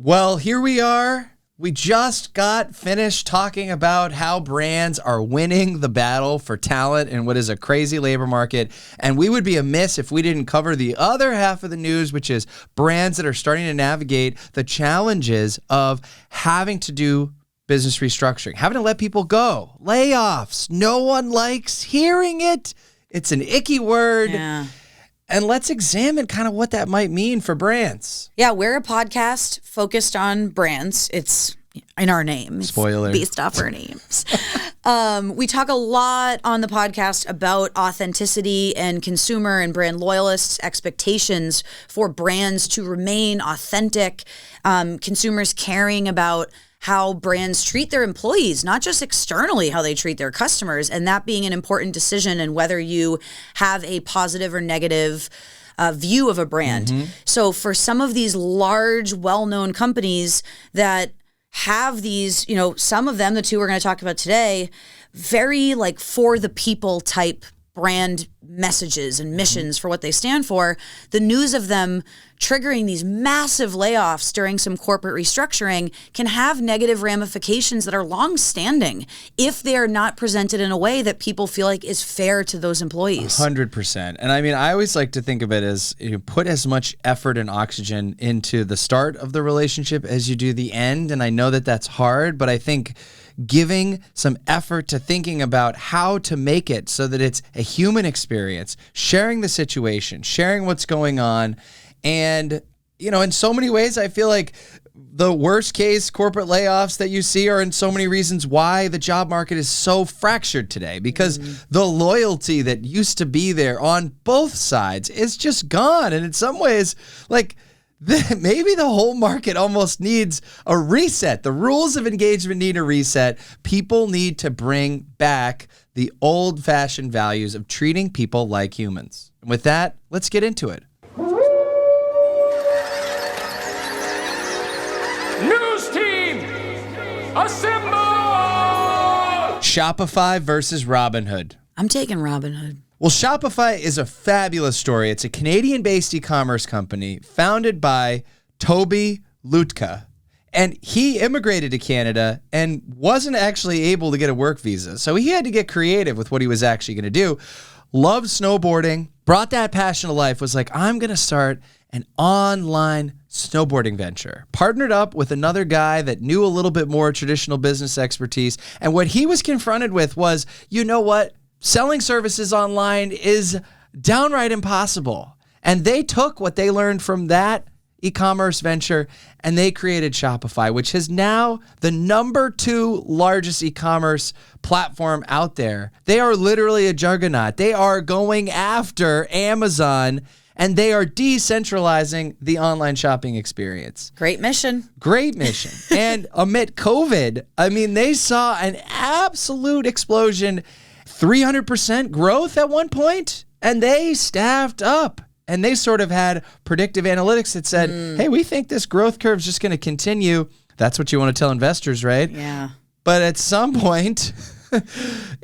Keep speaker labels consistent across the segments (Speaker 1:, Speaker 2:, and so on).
Speaker 1: Well, here we are. We just got finished talking about how brands are winning the battle for talent in what is a crazy labor market. And we would be amiss if we didn't cover the other half of the news, which is brands that are starting to navigate the challenges of having to do business restructuring, having to let people go, layoffs. No one likes hearing it. It's an icky word.
Speaker 2: Yeah.
Speaker 1: And let's examine kind of what that might mean for brands.
Speaker 2: Yeah, we're a podcast focused on brands. It's in our name. It's
Speaker 1: Spoiler.
Speaker 2: based off our names. We talk a lot on the podcast about authenticity and consumer and brand loyalists' expectations for brands to remain authentic, consumers caring about how brands treat their employees, not just externally how they treat their customers, and that being an important decision and whether you have a positive or negative view of a brand.
Speaker 1: Mm-hmm.
Speaker 2: So for some of these large, well-known companies that have these, some of them, the two we're going to talk about today, very like for the people type brand messages and missions for what they stand for, the news of them triggering these massive layoffs during some corporate restructuring can have negative ramifications that are long-standing if they are not presented in a way that people feel like is fair to those employees.
Speaker 1: 100%. And I mean, I always like to think of it as put as much effort and oxygen into the start of the relationship as you do the end. And I know that that's hard, but I think giving some effort to thinking about how to make it so that it's a human experience, sharing the situation, sharing what's going on. And, in so many ways, I feel like the worst case corporate layoffs that you see are in so many reasons why the job market is so fractured today, because the loyalty that used to be there on both sides is just gone. And in some ways, maybe the whole market almost needs a reset. The rules of engagement need a reset. People need to bring back the old-fashioned values of treating people like humans. And with that, let's get into it.
Speaker 3: News team, assemble!
Speaker 1: Shopify versus Robinhood.
Speaker 2: I'm taking Robinhood.
Speaker 1: Well, Shopify is a fabulous story. It's a Canadian-based e-commerce company founded by Toby Lutka. And he immigrated to Canada and wasn't actually able to get a work visa. So he had to get creative with what he was actually going to do. Loved snowboarding, brought that passion to life, was like, I'm going to start an online snowboarding venture. Partnered up with another guy that knew a little bit more traditional business expertise. And what he was confronted with was, you know what? Selling services online is downright impossible. And they took what they learned from that e-commerce venture and they created Shopify, which is now the number 2 largest e-commerce platform out there. They are literally a juggernaut. They are going after Amazon and they are decentralizing the online shopping experience.
Speaker 2: Great mission.
Speaker 1: Great mission. And amid COVID, I mean, they saw an absolute explosion, 300% growth at one point, and they staffed up. And they sort of had predictive analytics that said, hey, we think this growth curve is just going to continue. That's what you want to tell investors, right?
Speaker 2: Yeah.
Speaker 1: But at some point,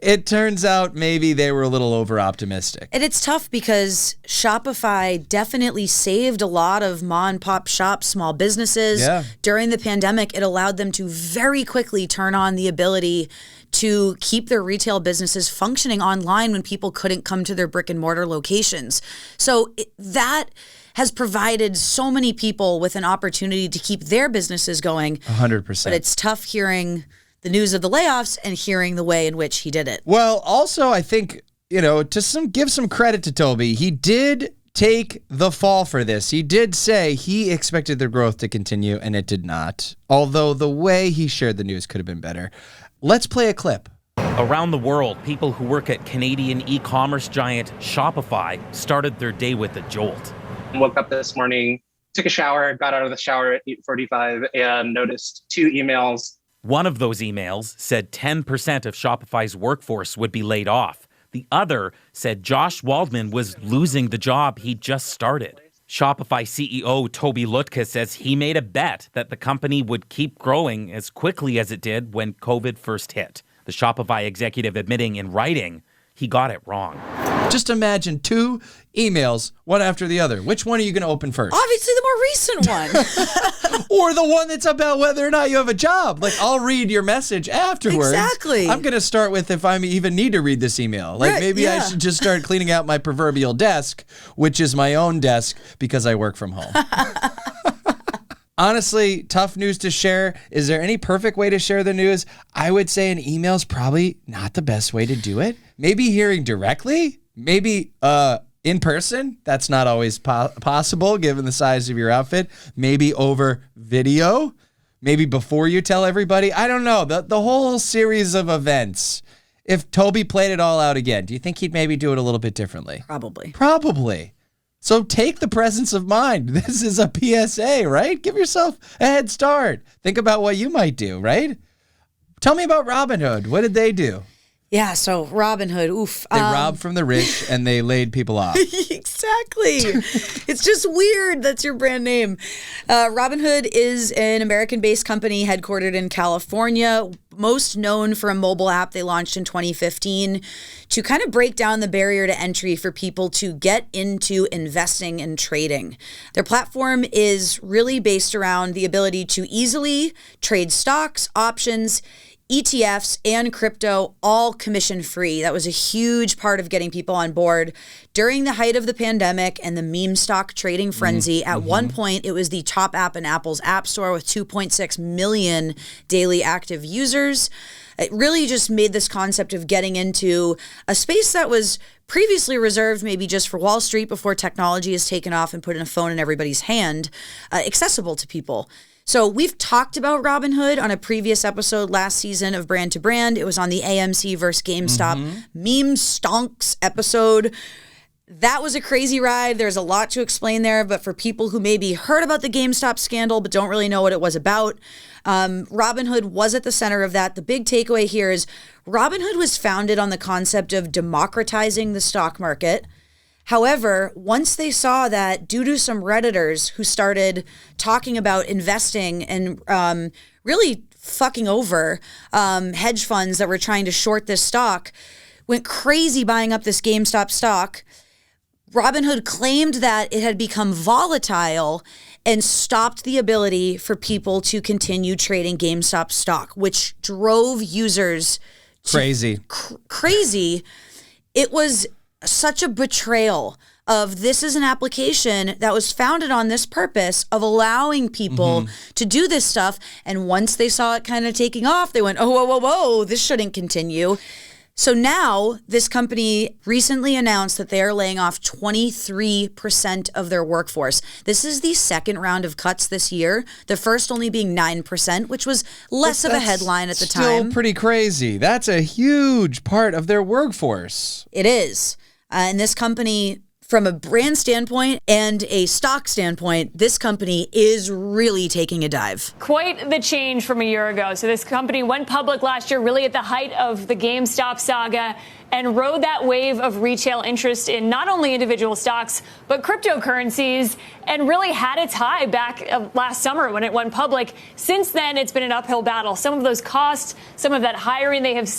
Speaker 1: it turns out maybe they were a little over-optimistic.
Speaker 2: And it's tough because Shopify definitely saved a lot of mom-and-pop shops, small businesses.
Speaker 1: Yeah.
Speaker 2: During the pandemic, it allowed them to very quickly turn on the ability to keep their retail businesses functioning online when people couldn't come to their brick and mortar locations. So that has provided so many people with an opportunity to keep their businesses going.
Speaker 1: 100%.
Speaker 2: But it's tough hearing the news of the layoffs and hearing the way in which he did it.
Speaker 1: Well, also, I think, give some credit to Toby. He did take the fall for this. He did say he expected their growth to continue, and it did not. Although the way he shared the news could have been better. Let's play a clip.
Speaker 4: Around the world, people who work at Canadian e-commerce giant Shopify started their day with a jolt.
Speaker 5: Woke up this morning, took a shower, got out of the shower at 8:45 and noticed 2 emails.
Speaker 4: One of those emails said 10% of Shopify's workforce would be laid off. The other said Josh Waldman was losing the job he'd just started. Shopify CEO Toby Lutka says he made a bet that the company would keep growing as quickly as it did when COVID first hit. The Shopify executive admitting in writing he got it wrong.
Speaker 1: Just imagine 2 emails, one after the other. Which one are you going to open first?
Speaker 2: Obviously, the more recent one.
Speaker 1: Or the one that's about whether or not you have a job. Like, I'll read your message afterwards.
Speaker 2: Exactly.
Speaker 1: I'm going to start with if I even need to read this email. Like,
Speaker 2: Right,
Speaker 1: maybe I
Speaker 2: yeah.
Speaker 1: should just start cleaning out my proverbial desk, which is my own desk because I work from home. Honestly, tough news to share. Is there any perfect way to share the news? I would say an email is probably not the best way to do it. Maybe hearing directly, maybe in person. That's not always possible given the size of your outfit. Maybe over video. Maybe before you tell everybody. I don't know. The whole series of events. If Toby played it all out again, do you think he'd maybe do it a little bit differently? Probably. So take the presence of mind. This is a PSA, right? Give yourself a head start. Think about what you might do, right? Tell me about Robinhood. What did they do?
Speaker 2: Yeah, so Robinhood, oof.
Speaker 1: They robbed from the rich and they laid people off.
Speaker 2: Exactly. It's just weird. That's your brand name. Robinhood is an American-based company headquartered in California, most known for a mobile app they launched in 2015 to kind of break down the barrier to entry for people to get into investing and trading. Their platform is really based around the ability to easily trade stocks, options, ETFs, and crypto, all commission-free. That was a huge part of getting people on board. During the height of the pandemic and the meme stock trading frenzy, at one point, it was the top app in Apple's App Store with 2.6 million daily active users. It really just made this concept of getting into a space that was previously reserved maybe just for Wall Street before technology has taken off and put in a phone in everybody's hand, accessible to people. So we've talked about Robinhood on a previous episode last season of Brand to Brand. It was on the AMC versus GameStop meme stonks episode. That was a crazy ride. There's a lot to explain there, but for people who maybe heard about the GameStop scandal but don't really know what it was about, Robinhood was at the center of that. The big takeaway here is Robinhood was founded on the concept of democratizing the stock market. However, once they saw that due to some Redditors who started talking about investing and really fucking over hedge funds that were trying to short this stock, went crazy buying up this GameStop stock, Robinhood claimed that it had become volatile and stopped the ability for people to continue trading GameStop stock, which drove users
Speaker 1: Crazy.
Speaker 2: Crazy. It was such a betrayal of this is an application that was founded on this purpose of allowing people to do this stuff. And once they saw it kind of taking off, they went, oh, whoa, whoa, whoa, this shouldn't continue. So now this company recently announced that they are laying off 23% of their workforce. This is the second round of cuts this year, the first only being 9%, which was less of a headline at the time.
Speaker 1: Still pretty crazy. That's a huge part of their workforce.
Speaker 2: It is. And this company, from a brand standpoint and a stock standpoint, this company is really taking a dive.
Speaker 6: Quite the change from a year ago. So this company went public last year, really at the height of the GameStop saga, and rode that wave of retail interest in not only individual stocks, but cryptocurrencies, and really had its high back last summer when it went public. Since then, it's been an uphill battle. Some of those costs, some of that hiring, they have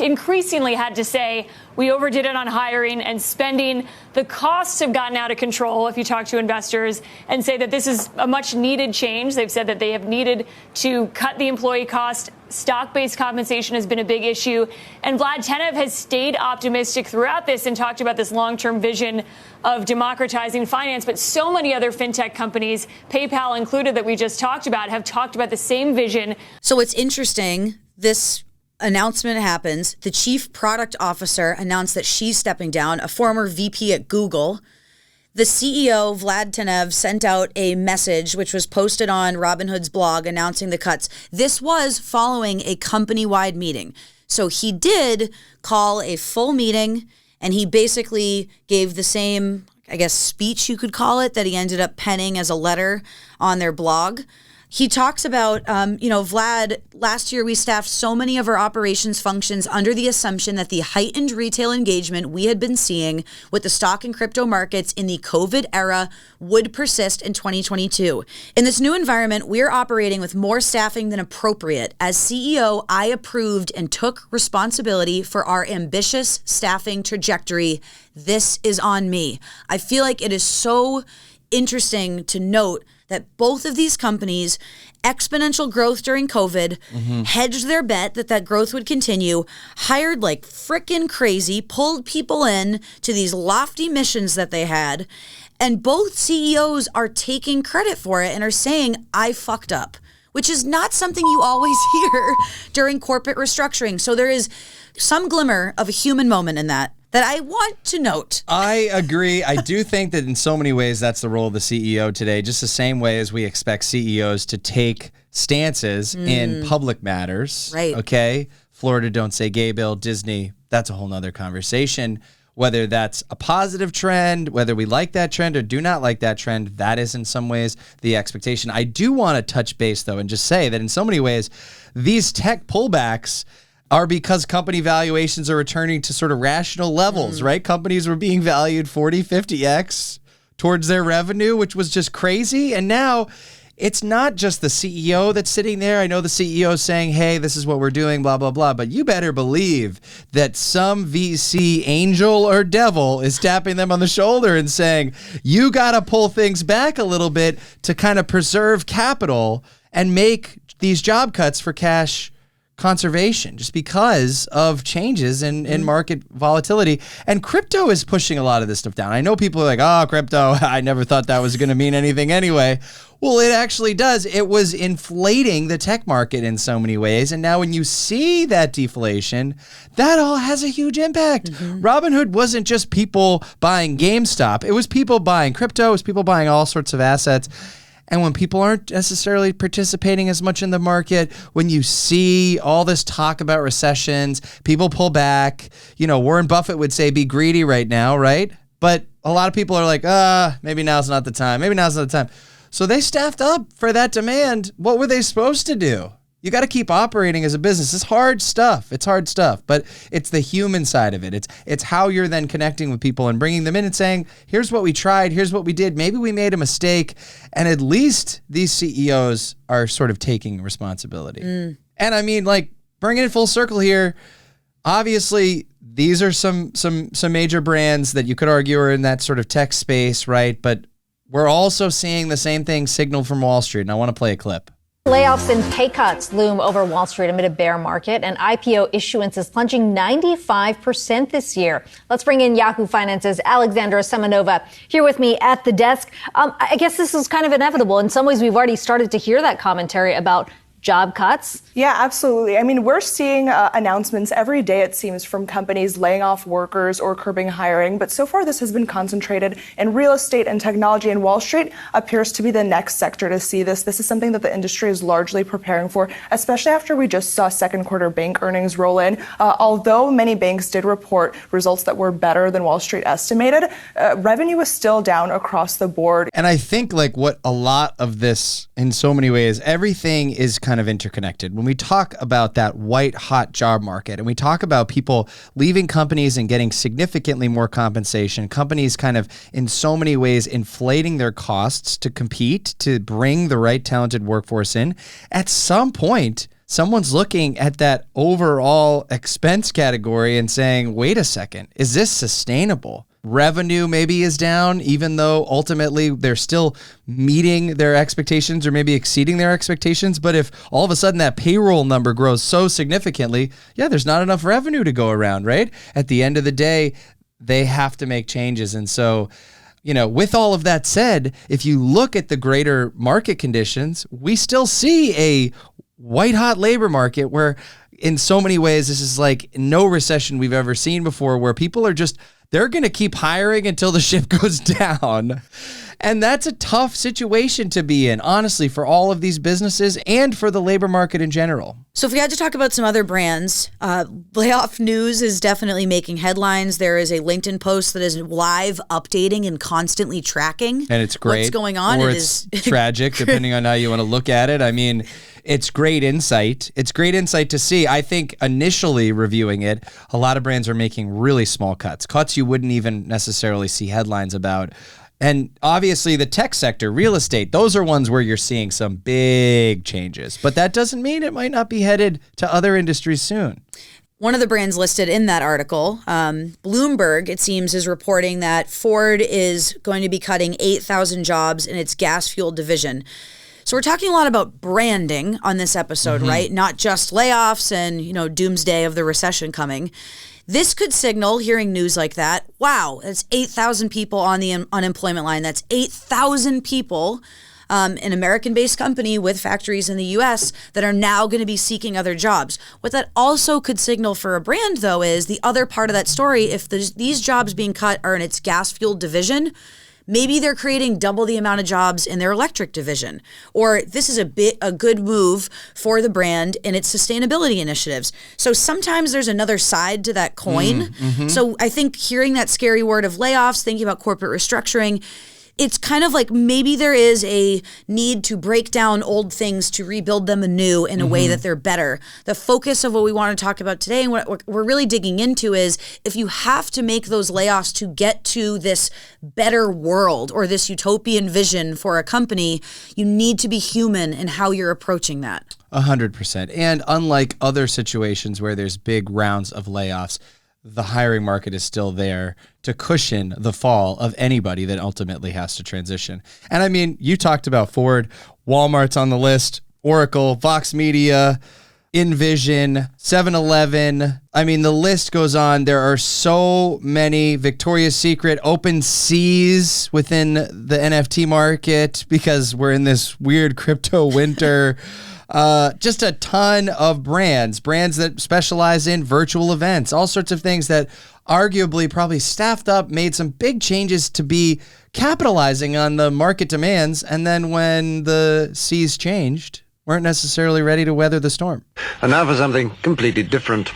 Speaker 6: increasingly had to say, we overdid it on hiring and spending. The costs have gotten out of control if you talk to investors and say that this is a much needed change. They've said that they have needed to cut the employee cost. Stock-based compensation has been a big issue. And Vlad Tenev has stayed optimistic throughout this and talked about this long-term vision of democratizing finance. But so many other fintech companies, PayPal included, that we just talked about, have talked about the same vision.
Speaker 2: So it's interesting, this announcement happens. The chief product officer announced that she's stepping down, a former VP at Google. The CEO, Vlad Tenev, sent out a message which was posted on Robinhood's blog announcing the cuts. This was following a company-wide meeting. So he did call a full meeting, and he basically gave the same, I guess, speech you could call it, that he ended up penning as a letter on their blog. He talks about, Vlad, last year we staffed so many of our operations functions under the assumption that the heightened retail engagement we had been seeing with the stock and crypto markets in the COVID era would persist in 2022. In this new environment, we're operating with more staffing than appropriate. As CEO, I approved and took responsibility for our ambitious staffing trajectory. This is on me. I feel like it is so interesting to note that both of these companies, exponential growth during COVID, hedged their bet that growth would continue, hired like frickin' crazy, pulled people in to these lofty missions that they had, and both CEOs are taking credit for it and are saying, I fucked up, which is not something you always hear during corporate restructuring. So there is some glimmer of a human moment in that I want to note.
Speaker 1: I agree. I do think that in so many ways that's the role of the CEO today, just the same way as we expect CEOs to take stances in public matters.
Speaker 2: Right.
Speaker 1: Okay? Florida Don't Say Gay bill, Disney, that's a whole nother conversation. Whether that's a positive trend, whether we like that trend or do not like that trend, that is in some ways the expectation. I do want to touch base, though, and just say that in so many ways, these tech pullbacks are because company valuations are returning to sort of rational levels, right? Companies were being valued 40, 50x towards their revenue, which was just crazy. And now it's not just the CEO that's sitting there. I know the CEO is saying, hey, this is what we're doing, blah, blah, blah. But you better believe that some VC angel or devil is tapping them on the shoulder and saying, you got to pull things back a little bit to kind of preserve capital and make these job cuts for cash conservation, just because of changes in market volatility. And crypto is pushing a lot of this stuff down. I know people are like, oh, crypto, I never thought that was going to mean anything anyway. Well, it actually does. It was inflating the tech market in so many ways. And now when you see that deflation, that all has a huge impact. Robinhood wasn't just people buying GameStop. It was people buying crypto. It was people buying all sorts of assets. And when people aren't necessarily participating as much in the market, when you see all this talk about recessions, people pull back. You know, Warren Buffett would say, be greedy right now, right? But a lot of people are like, maybe now's not the time. Maybe now's not the time. So they staffed up for that demand. What were they supposed to do? You got to keep operating as a business. It's hard stuff. It's hard stuff, but it's the human side of it. It's how you're then connecting with people and bringing them in and saying, here's what we tried. Here's what we did. Maybe we made a mistake. And at least these CEOs are sort of taking responsibility. And I mean, like, bringing it full circle here, obviously these are some major brands that you could argue are in that sort of tech space, right? But we're also seeing the same thing signaled from Wall Street. And I want to play a clip.
Speaker 7: Layoffs and pay cuts loom over Wall Street amid a bear market, and IPO issuance is plunging 95% this year. Let's bring in Yahoo Finance's Alexandra Semenova here with me at the desk. I guess this is kind of inevitable. In some ways, we've already started to hear that commentary about job cuts.
Speaker 8: Yeah, absolutely. I mean, we're seeing announcements every day, it seems, from companies laying off workers or curbing hiring. But so far, this has been concentrated in real estate and technology, and Wall Street appears to be the next sector to see this. This is something that the industry is largely preparing for, especially after we just saw second quarter bank earnings roll in. Although many banks did report results that were better than Wall Street estimated, revenue was still down across the board.
Speaker 1: And I think like what a lot of this, in so many ways, everything is kind of interconnected. When we talk about that white hot job market and we talk about people leaving companies and getting significantly more compensation, companies kind of in so many ways inflating their costs to compete, to bring the right talented workforce in, at some point, someone's looking at that overall expense category and saying, wait a second, is this sustainable? Revenue maybe is down, even though ultimately they're still meeting their expectations or maybe exceeding their expectations. But if all of a sudden that payroll number grows so significantly, there's not enough revenue to go around, right? At the end of the day, they have to make changes. And so, you know, with all of that said, if you look at the greater market conditions, we still see a white hot labor market where in so many ways, this is like no recession we've ever seen before, where people are just, they're going to keep hiring until the ship goes down. And that's a tough situation to be in, honestly, for all of these businesses and for the labor market in general.
Speaker 2: So if we had to talk about some other brands, layoff news is definitely making headlines. There is a LinkedIn post that is live updating and constantly tracking.
Speaker 1: And it's great.
Speaker 2: What's going on.
Speaker 1: Or it's tragic, depending on how you want to look at it. I mean, it's great insight. It's great insight to see. I think initially reviewing it, a lot of brands are making really small cuts you wouldn't even necessarily see headlines about. And obviously the tech sector, real estate, those are ones where you're seeing some big changes. But that doesn't mean it might not be headed to other industries soon.
Speaker 2: One of the brands listed in that article, Bloomberg, it seems, is reporting that Ford is going to be cutting 8,000 jobs in its gas-fueled division. So we're talking a lot about branding on this episode, right? Not just layoffs and, doomsday of the recession coming. This could signal, hearing news like that, wow, that's 8,000 people on the unemployment line. That's 8,000 people, an American-based company with factories in the U.S. that are now going to be seeking other jobs. What that also could signal for a brand, though, is the other part of that story. If these jobs being cut are in its gas-fueled division, maybe they're creating double the amount of jobs in their electric division. Or this is a good move for the brand in its sustainability initiatives. So sometimes there's another side to that coin. So I think hearing that scary word of layoffs, thinking about corporate restructuring, it's kind of like maybe there is a need to break down old things to rebuild them anew in a way that they're better. The focus of what we want to talk about today and what we're really digging into is if you have to make those layoffs to get to this better world or this utopian vision for a company, you need to be human in how you're approaching that.
Speaker 1: 100%. And unlike other situations where there's big rounds of layoffs, the hiring market is still there to cushion the fall of anybody that ultimately has to transition. And I mean, you talked about Ford, Walmart's on the list, Oracle, Vox Media, InVision, 7-Eleven. I mean, the list goes on. There are so many. Victoria's Secret, Open Seas within the NFT market because we're in this weird crypto winter. Just a ton of brands that specialize in virtual events, all sorts of things that arguably probably staffed up, made some big changes to be capitalizing on the market demands. And then when the seas changed, weren't necessarily ready to weather the storm.
Speaker 9: And now for something completely different.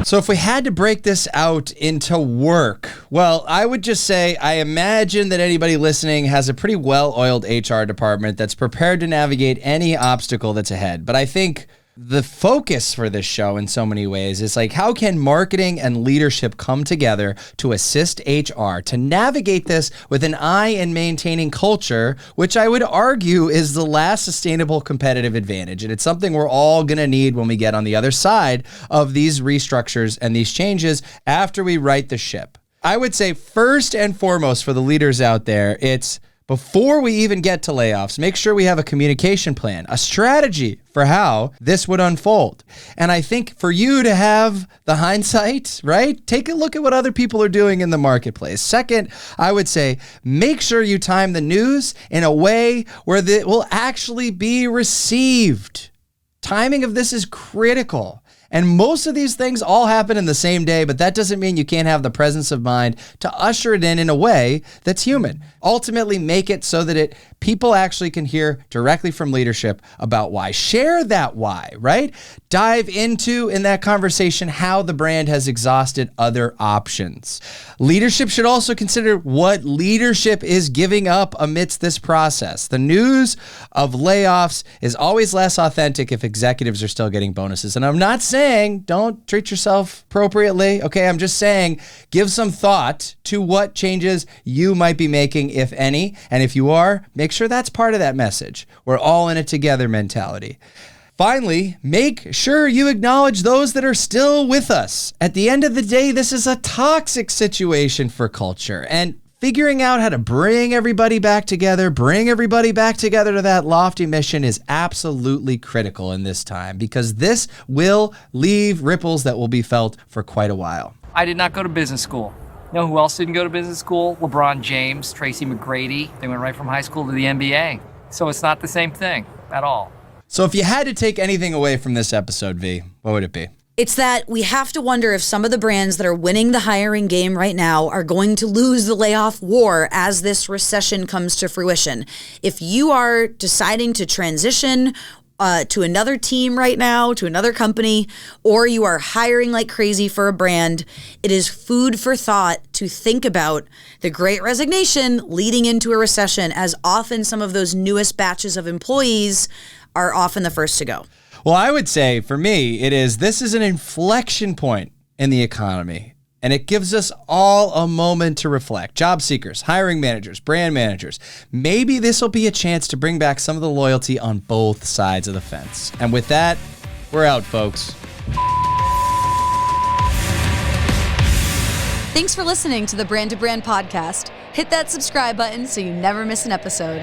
Speaker 1: So if we had to break this out into work, well, I would just say I imagine that anybody listening has a pretty well-oiled HR department that's prepared to navigate any obstacle that's ahead. But I think the focus for this show in so many ways is like, how can marketing and leadership come together to assist HR to navigate this with an eye in maintaining culture, which I would argue is the last sustainable competitive advantage. And it's something we're all going to need when we get on the other side of these restructures and these changes after we right the ship. I would say first and foremost for the leaders out there, it's before we even get to layoffs, make sure we have a communication plan, a strategy for how this would unfold. And I think for you to have the hindsight, right? Take a look at what other people are doing in the marketplace. Second, I would say make sure you time the news in a way where it will actually be received. Timing of this is critical. And most of these things all happen in the same day, but that doesn't mean you can't have the presence of mind to usher it in a way that's human. Ultimately, make it so that people actually can hear directly from leadership about why. Share that why, right? Dive into, in that conversation, how the brand has exhausted other options. Leadership should also consider what leadership is giving up amidst this process. The news of layoffs is always less authentic if executives are still getting bonuses. And I'm not saying don't treat yourself appropriately. Okay, I'm just saying give some thought to what changes you might be making, if any. And if you are, make sure that's part of that message. We're all in it together mentality. Finally, make sure you acknowledge those that are still with us. At the end of the day, this is a toxic situation for culture. And figuring out how to bring everybody back together to that lofty mission is absolutely critical in this time, because this will leave ripples that will be felt for quite a while.
Speaker 10: I did not go to business school. You know who else didn't go to business school? LeBron James, Tracy McGrady. They went right from high school to the NBA. So it's not the same thing at all.
Speaker 1: So if you had to take anything away from this episode, V, what would it be?
Speaker 2: It's that we have to wonder if some of the brands that are winning the hiring game right now are going to lose the layoff war as this recession comes to fruition. If you are deciding to transition to another team right now, to another company, or you are hiring like crazy for a brand, it is food for thought to think about the Great Resignation leading into a recession, as often some of those newest batches of employees are often the first to go.
Speaker 1: Well, I would say for me, this is an inflection point in the economy. And it gives us all a moment to reflect. Job seekers, hiring managers, brand managers. Maybe this will be a chance to bring back some of the loyalty on both sides of the fence. And with that, we're out, folks.
Speaker 2: Thanks for listening to the Brand to Brand podcast. Hit that subscribe button so you never miss an episode.